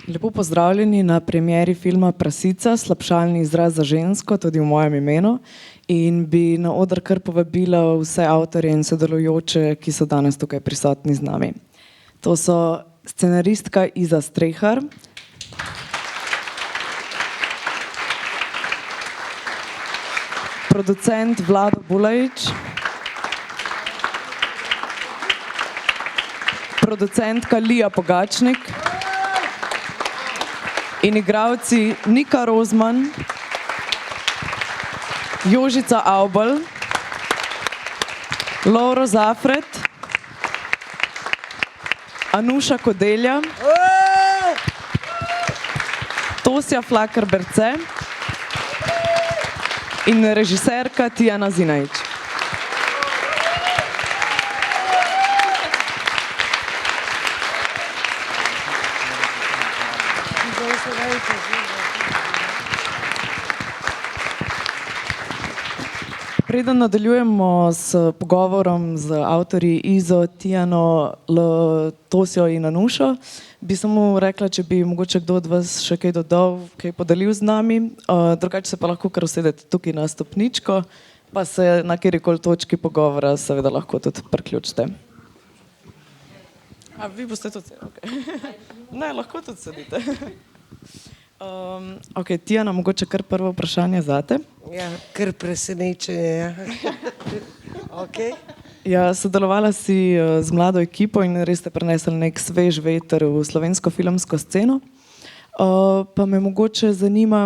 Lepo pozdravljeni na premieri filma Prasica, slabšalni izraz za žensko, tudi v mojem imenu. In bi na oder kar povabila vse avtorje in sodelujoče, ki so danes tukaj prisotni z nami. To so scenaristka Iza Strehar, producent Vlado Bulajič, producentka Lija Pogačnik in igralci Nika Rozman, Jožica Avbelj, Lovro Zafret, Anuša Kodelja, Tosja Flakar-Berce in režiserka Tijana Zinajić. Preden nadaljujemo s pogovorom z avtorji Izo, Tijano, Tosjo in Anušo, bi samo rekla, če bi mogoče kdo od vas še kaj dodal, kaj podelil z nami. Drugače se pa lahko kar usedete tukaj na stopničko, pa se na kjerikoli točki pogovora seveda lahko tudi priključite. A vi boste tudi sedeli? Okay. Ne, lahko tudi sedite. Ok, Tijana, mogoče kar prvo vprašanje zate. Ja, kar presenečenje, ja. Okay. Ja, sodelovala si z mlado ekipo in res ste prinesli nek svež veter v slovensko filmsko sceno. Pa me mogoče zanima,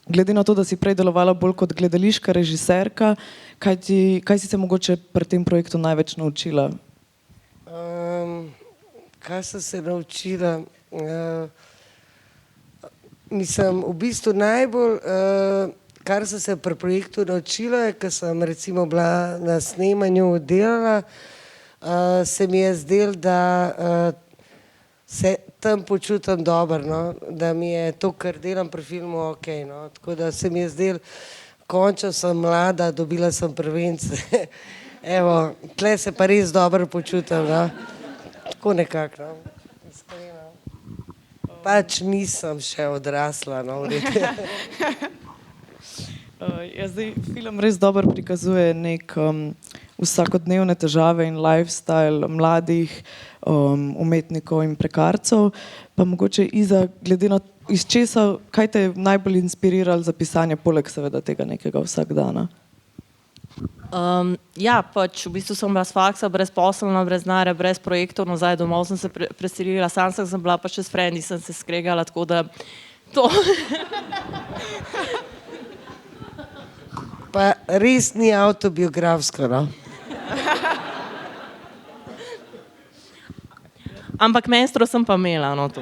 glede na to, da si prej delovala bolj kot gledališka režiserka, kaj si se mogoče pri tem projektu največ naučila? Kaj sem se naučila? Mislim, v bistvu najbolj, kar sem se pri projektu naučila, je, ker sem recimo bila na snemanju delala, se mi je zdelo, da se tam počutim dobro, no? Da mi je to, kar delam pri filmu, ok. No? Tako da se mi je zdelo, končno sem mlada, dobila sem prvence. Evo, tle se pa res dobro počutim, no? Tako nekako, no? Pač nisem še odrasla, no, v redu. Ja, zdaj film res dobro prikazuje nek vsakodnevne težave in lifestyle mladih umetnikov in prekarcev. Pa mogoče Iza, glede na iz česa, kaj te je najbolj inspiriralo za pisanje, poleg seveda tega nekega vsakdana? Ja, pač v bistvu sem bila s faksa, brezposelna, brez denarja, brez projektov, nazaj domov sem se preselila, sam sem bila pa še s frendi, sem se skregala, tako da to. Pa res ni avtobiografsko, no? Ampak menstro sem pa imela, no, to.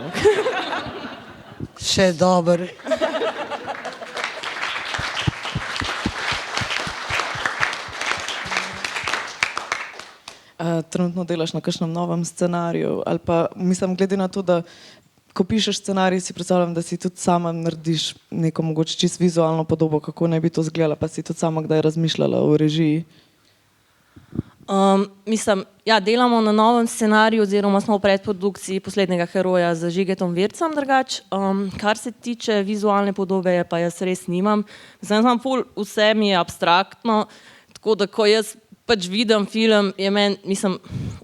Še dobro. Trenutno delaš na kakšnem novem scenariju ali pa, mislim, glede na to, da ko pišeš scenarij, si predstavljam, da si tudi sama narediš neko mogoče čisto vizualno podobo, kako naj bi to izgledalo, pa si tudi sama kdaj razmišljala o režiji? Mislim, ja, delamo na novem scenariju oziroma smo v predprodukciji Poslednjega heroja z Žigetom Vircem drugače. Kar se tiče vizualne podobe, pa jaz res nimam. Mislim, vse mi je abstraktno, tako da ko jaz pač vidim film, je meni, mislim,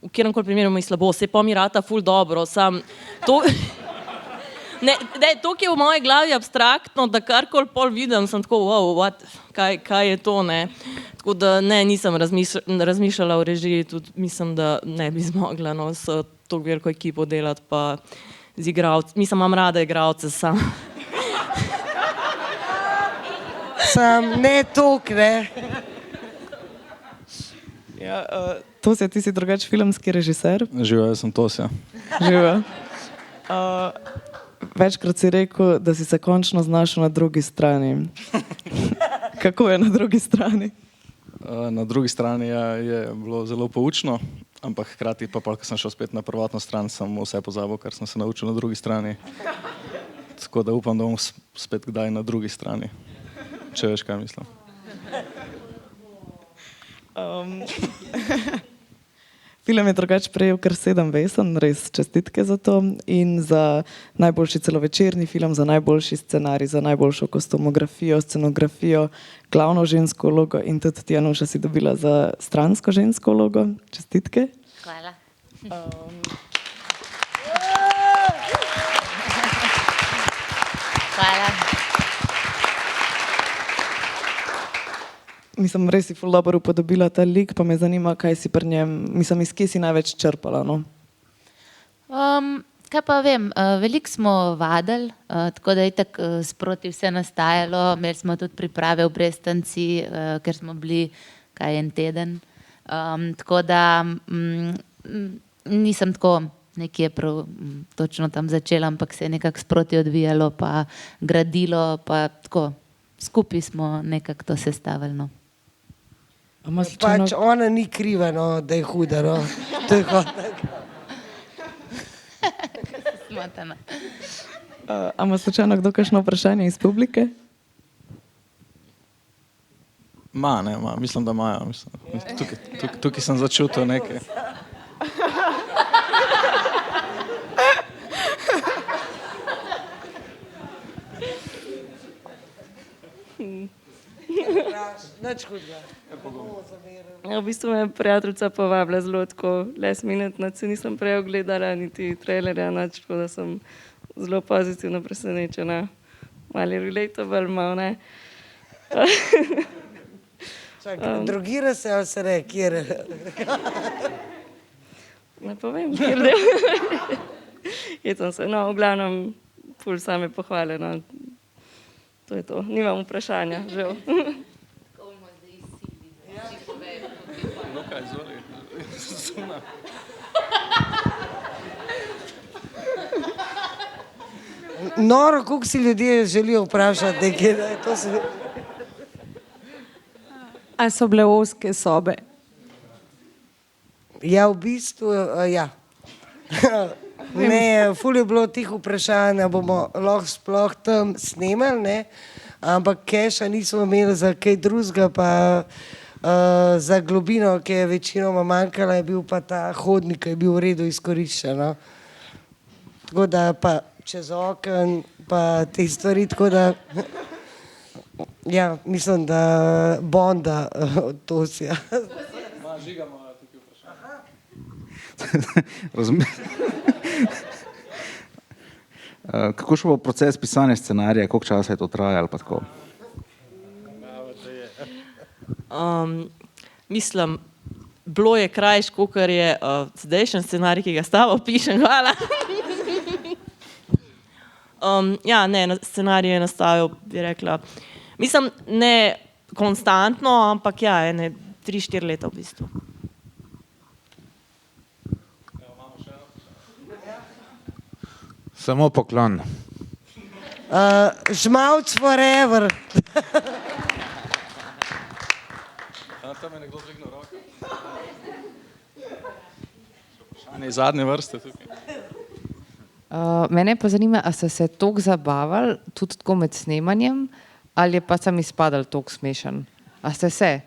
v kjeremkoli primeru mi slabo, se pa mi rata ful dobro, sam to... Ne, to, ki je v moji glavi abstraktno, da karkoli pol vidim, sem tako, wow, what, kaj je to, ne? Tako da ne, nisem razmišljala o režiji, tudi mislim, da ne bi zmogla, no, s to veliko ekipo delati, pa z igralci, mislim, imam rada igralce, sam. Sam ne toliko, ne? Ja, Tosja, ti si drugače filmski režiser? Živijo, jaz sem Tosja. Živijo. Večkrat si rekel, da si se končno znašel na drugi strani. Kako je na drugi strani? Na drugi strani je bilo zelo poučno, ampak hkrati pa, ko sem šel spet na prvotno stran, sem vse pozabil, kar sem se naučil na drugi strani. Tako da upam, da bom spet kdaj na drugi strani, če veš, kaj mislim. Film je drugače prejel kar 7 vesen, res čestitke za to. In za najboljši celovečerni film, za najboljši scenarij, za najboljšo kostumografijo, scenografijo, glavno žensko vlogo in tudi ti, Anuša, si dobila za stransko žensko vlogo. Čestitke. Hvala. Hvala. Mislim, res si ful dobro upodobila ta lik, pa me zanima, kaj si pri njem, mislim, iz kje si največ črpala, no? Kaj pa vem, veliko smo vadili, tako da je itak sproti vse nastajalo. Imeli smo tudi priprave v Brestanci, ker smo bili kaj en teden. Tako da nisem tako nekje prav točno tam začela, ampak se je nekako sproti odvijalo, pa gradilo, pa tako skupaj smo nekako to sestavili, no. Pač ona ni kriva, no, da je huda, no. To je Smatana. A ima slučajno kdo kakšno vprašanje iz publike? Mislim, da imajo. Tukaj sem začutil nekaj. nič hudega. Ja, v bistvu me je prijateljica povabila zelo tako last minute, se nisem prej ogledala niti trailerja, nič, tako da sem zelo pozitivno presenečena. Malo je relatable, malo ne. Čakaj, drogira se ali se re, kjer? Ne povem, kjer del. Jecam se, no, v glavnem, ful same pohvale, no. To je to, nimam vprašanja, žal. No kaj, izvoli. Noro, koliko si ljudje želijo vprašati nekaj, da je to se... A so bile ozke sobe? Ja, v bistvu, ja. Ne, ful je bilo tih vprašanj, da bomo lahko sploh tam snemali, ne, ampak keša nismo imeli za kaj drugega, pa za globino, ki je večinoma manjkala, je bil pa ta hodnik, ki je bil v redu izkoriščen, no. Tako da pa čez okn, pa te stvari, tako da, ja, mislim, da Bonda od Tosija. Žiga ima tukaj vprašanje. Kako še bo proces pisanja scenarija, koliko časa je to trajalo pa tako? Mislim, bilo je krajš, kakor je zdajšnji scenarij, ki ga s tabo pišem, hvala. Ja, ne, scenarij je nastavil, bi rekla, mislim, ne konstantno, ampak ja, 3-4 leta v bistvu. Samo poklon. Žmavc forever. Tam je nekdo dvignil roko. Vprašanje iz zadnje vrste tukaj. Mene pa zanima, a ste se toliko zabavali, tudi tako med snemanjem, ali je pa sam izpadal toliko smešen? A ste se?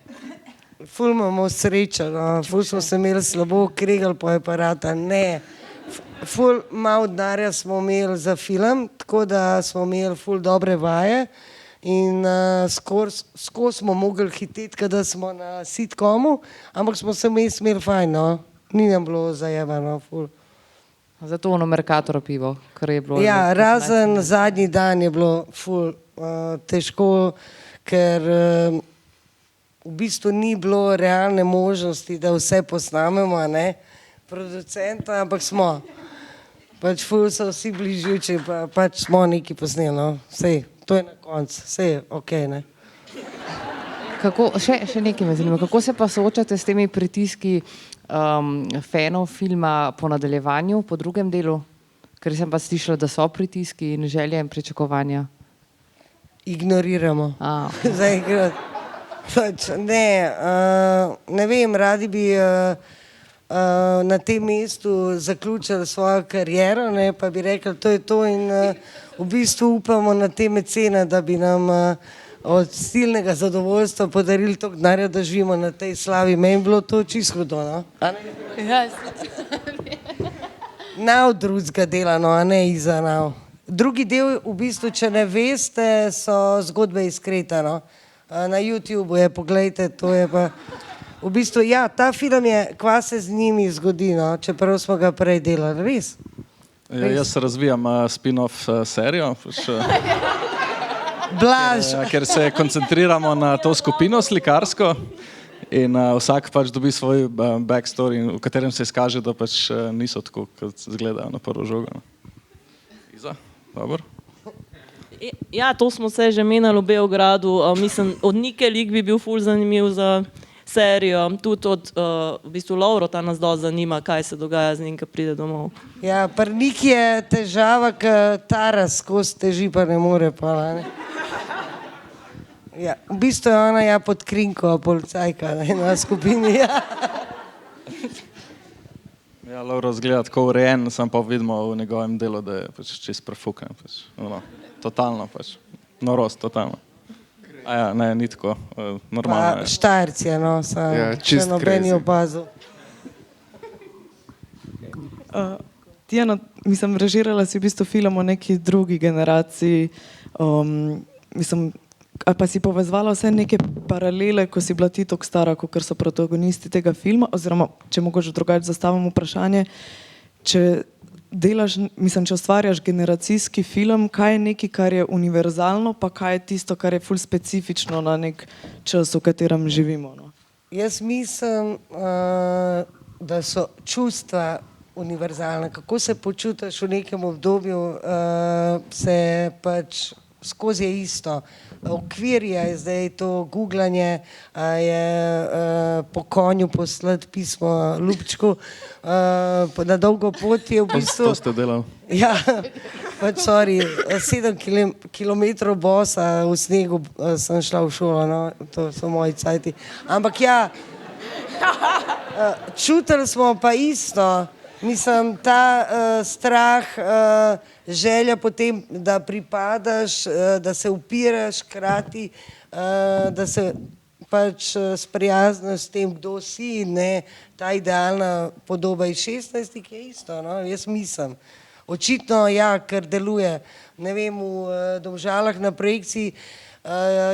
Ful imamo srečo, no. Ful smo se imeli slabo, kregali po aparata, ne. Ful malo denarja smo imeli za film, tako da smo imeli ful dobre vaje in skoro smo mogli hiteti, kada smo na sitcomu, ampak smo se vmes imeli fajn, no. Ni nam bilo zajebano, ful. Zato ono Mercator pivo, kar je bilo... Ja, razen zadnji dan je bilo ful težko, ker v bistvu ni bilo realne možnosti, da vse posnamemo, ne, producenta, ampak smo. Pač ful so vsi bližjuči, pa pač smo nekaj posneli, no. Sej, to je na koncu, sej je okej, ne. Kako, še nekaj me zanima, kako se pa soočate s temi pritiski fanov filma po nadaljevanju, po drugem delu? Ker sem pa slišala, da so pritiski in želje in pričakovanja. Ignoriramo. Okay. Zaenkrat. Pač ne vem, radi bi na tem mestu zaključili svojo kariero, ne, pa bi rekli, to je to in v bistvu upamo na te mecene, da bi nam od silnega zadovoljstva podarili toliko denarja, da živimo na tej slavi. Meni je bilo to čisto hudo, no? A ne? Ja, Nav drugega dela, no, a ne iza nav. Drugi del, v bistvu, če ne veste, so zgodbe iz Kreta, no. Na YouTubeu je, poglejte, to je pa... V bistvu, ja, ta film je, kva se z njimi zgodi, no, čeprav smo ga prej delali, res. Ja, jaz razvijam spin-off serijo, Blaž, ker se koncentriramo na to skupino slikarsko in vsak pač dobi svoj backstory, v katerem se izkaže, da pač niso tako, kot izgledajo na prvo žogo. No. Iza, dobro. Ja, to smo se že menili v Beogradu. Mislim, od Nike lik bi bil ful zanimiv za serijo. Tudi od v bistvu Laurota nas dosti zanima, kaj se dogaja z njim, ko pride domov. ja, pri Niki je težava, ker Tara skozi teži, pa ne more pa, ne. Ja, v bistvu je ona ja pod krinko, policajka, ne, na skupini, ja. Ja, Lauro zgleda tako urejen, sam pa vidimo v njegovem delu, da je pač čist prefukan. Pač, no, totalno pač. Norost, totalno. A ja, ne, ni tako, normalno Pa je. Štajerci je, no, sam, Ja, če čist noben ni crazy. opazil. Tijana, mislim, režirala si v bistvu film o neki drugi generaciji, mislim, ali pa si povezvala vse neke paralele, ko si bila ti toliko stara, kot so protagonisti tega filma, oziroma, če mogoče drugače zastavim vprašanje, če delaš, mislim, če ustvarjaš generacijski film, kaj je nekaj, kar je univerzalno, pa kaj je tisto, kar je ful specifično na nek čas, v katerem živimo, no? Jaz mislim, da so čustva univerzalna. Kako se počutiš v nekem obdobju, se pač skozi je isto. Okvir je zdaj to googlanje, je po konju poslati pismo Ljubčku, na dolgo pot je v bistvu... To ste delali. Ja, pač sorry, 7 kilometrov bosa v snegu sem šla v šolo, no, to so moji cajti. Ampak ja, čutili smo pa isto, mislim, ta strah, želja potem, da pripadaš, da se upiraš hkrati, da se pač sprijazniš s tem, kdo si, ne, ta idealna podoba iz 16 je isto, no, jaz mislim. Očitno, ja, ker deluje, ne vem, v Domžalah na projekciji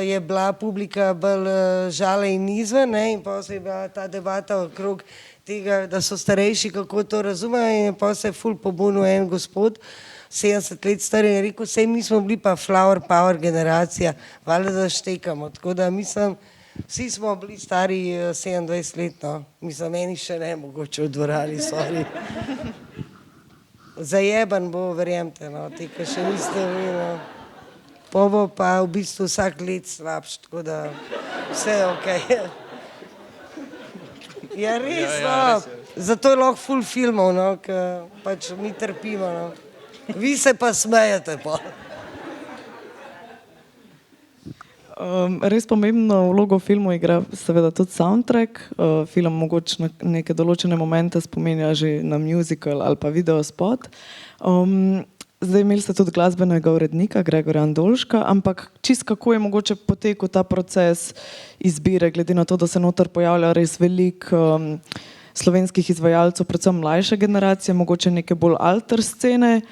je bila publika bolj žale in izven, ne, in pa se je bila ta debata okrog tega, da so starejši, kako to razumejo, in pa se je ful pobunil en gospod, 70 let star, in je rekel, sej mi smo bili pa flower power generacija, valjda da štekamo, tako da mislim, vsi smo bili stari 27 let, no, mislim, meni še ne, mogoče v dvorani, sorry. Zajeban bo, verjemte, no, te, ki še niste vi, no. Po bo pa v bistvu vsak let slabš, tako da vse je okej. Ja, res, no, zato je lahko ful filmov, no, ker pač mi trpimo, no. Vi se pa smejete, pa. Res pomembno vlogo v filmu igra seveda tudi soundtrack. Film mogoče na neke določene momente spominja že na musical ali pa videospot. Zdaj imeli ste tudi glasbenega urednika Gregorja Andolška, ampak čist kako je mogoče potekal ta proces izbire, glede na to, da se noter pojavlja res veliko slovenskih izvajalcev, predvsem mlajše generacije, mogoče neke bolj alter scene.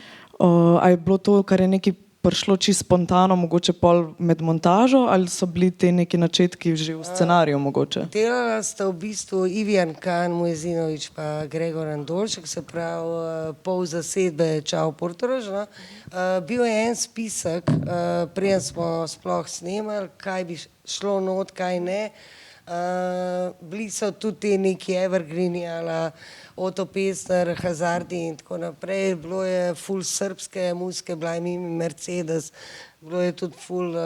A je bilo to, kar je nekaj prišlo čisto spontano, mogoče pol med montažo, ali so bili te neki načetki že v scenariju mogoče? Delala sta v bistvu Ivijan Kan Mujezinovič pa Gregor Andolšek, se pravi pol zasedbe Čau Portorož, no. Bil je en spisek, preden smo sploh snemali, kaj bi šlo not, kaj ne. Bili so tudi neki evergreeni, ala Oto Pestner, Hazardi in tako naprej. Bilo je ful srpske muzike, bila je Mimi Mercedes, bilo je tudi ful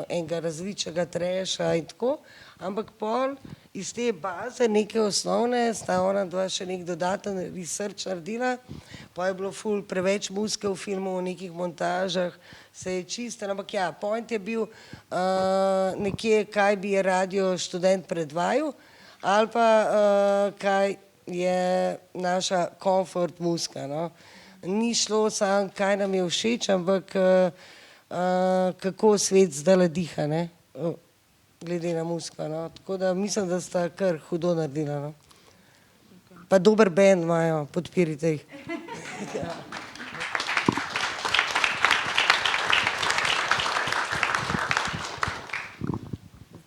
enega različnega treša in tako. Ampak pol iz te baze, neke osnovne, sta ona dva še nek dodaten research naredila, pa je bilo ful preveč muzike v filmu, v nekih montažah, se je čistil, ampak ja, point je bil nekje, kaj bi je radio študent predvajal, ali pa kaj je naša komfort muzika, no. Ni šlo samo, kaj nam je všeč, ampak kako svet zdajle diha, ne. glede na muziko. No. Tako da mislim, da sta kar hudo naredila. No. Pa dober band imajo, podpirite jih.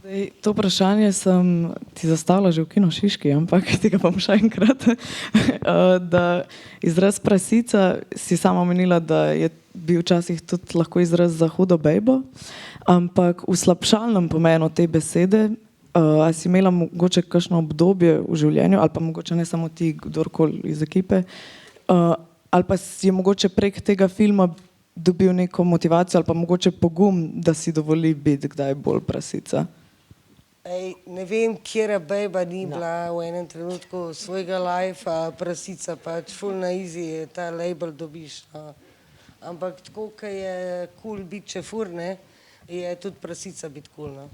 Zdaj, to vprašanje sem ti zastavila že v Kino Šiški, ampak tega bom še enkrat. Da izraz prasica si sama omenila, da je bil včasih tudi lahko izraz za hudo bejbo, ampak v slabšalnem pomenu te besede, a si imela mogoče kakšno obdobje v življenju, ali pa mogoče ne samo ti, kdorkoli iz ekipe, ali pa si mogoče prek tega filma dobil neko motivacijo ali pa mogoče pogum, da si dovoli biti kdaj bolj prasica? Ej, ne vem, kjera bejba ni bila v enem trenutku svojega lifea, prasica pač, full na easy, ta label dobiš. No. Ampak tako, ko je cool biti čefur, ne, je tudi prasica biti cool. No.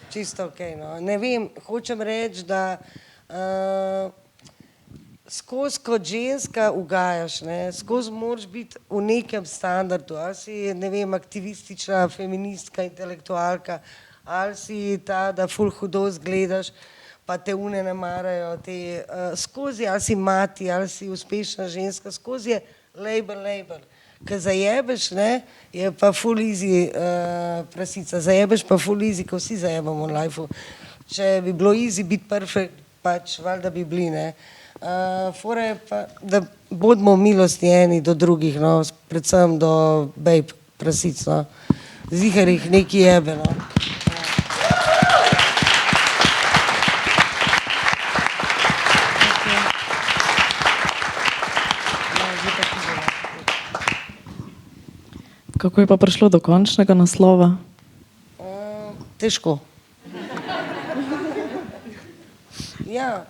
Čisto okej, no. Ne vem, hočem reči, da skozi kot ženska ugajaš, ne, skozi moraš biti v nekem standardu, ali si, ne vem, aktivistična, feministka, intelektualka, ali si ta, da ful hudo zgledaš, pa te une ne marajo, skozi, ali si mati, ali si uspešna ženska, skozi je label. Ko zajebeš, ne, je pa ful easy prasica, zajebeš pa ful easy, ko vsi zajebamo v lifeu. Če bi bilo easy biti perfekt, pač valjda bi bili, ne. Fora je pa, da bodimo milosti eni do drugih, no, predvsem do bejb prasic, no. Zihar jih neki jebe, no. Kako je pa prišlo do končnega naslova? Težko. Ja,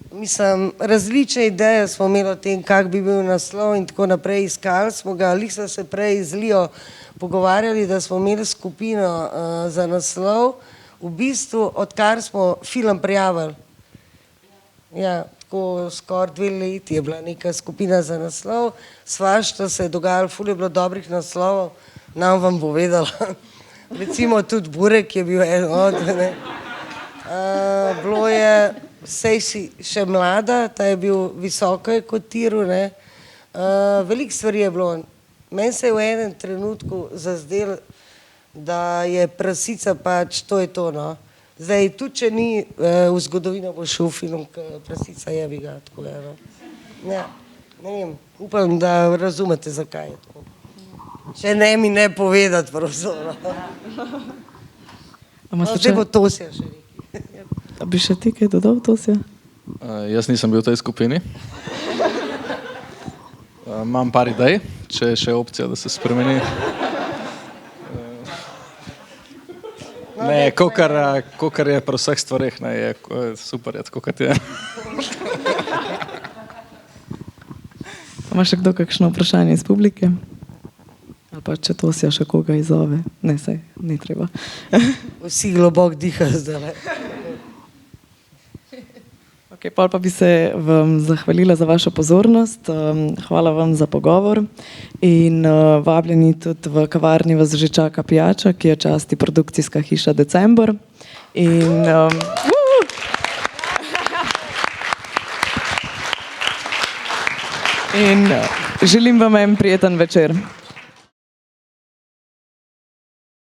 mislim, različne ideje smo imeli o tem, kak bi bil naslov in tako naprej, iskali smo ga, lih smo se prej z Lijo pogovarjali, da smo imeli skupino za naslov, v bistvu, odkar smo film prijavili. Ja, tako skoraj 2 leti je bila neka skupina za naslov, svašta se je dogajalo, ful je bilo dobrih naslovov, nam vam povedala. Recimo tudi Burek je bil en od, ne. Bilo je, sej si še mlada, ta je bil visoko je kotiral, ne. Veliko stvari je bilo. Meni se je v enem trenutku zazdelo, da je prasica pač, to je to, no. Zdaj, tudi če ni v zgodovino bo šel film, prasica jebi ga, tako je, no. Ja, ne vem, upam, da razumete, zakaj je tako. Če ne mi ne povedati, prosim. Zdaj bo Tosja še nekaj. A bi še ti kaj dodal, Tosja? Jaz nisem bil v tej skupini. Imam par idej, če je še opcija, da se spremeni. Ne, kakor je pri vseh stvareh, ne, je super, je tako, kot je. Ima še kdo kakšno vprašanje iz publike? Ali pa če Tosja še koga izzove? Ne, saj, ni treba. Vsi globok dihajo zdaj. Ok, pol pa bi se vam zahvalila za vašo pozornost, hvala vam za pogovor in vabljeni tudi v kavarni vas že čaka pijača, ki je časti produkcijska hiša December. In želim vam en prijeten večer.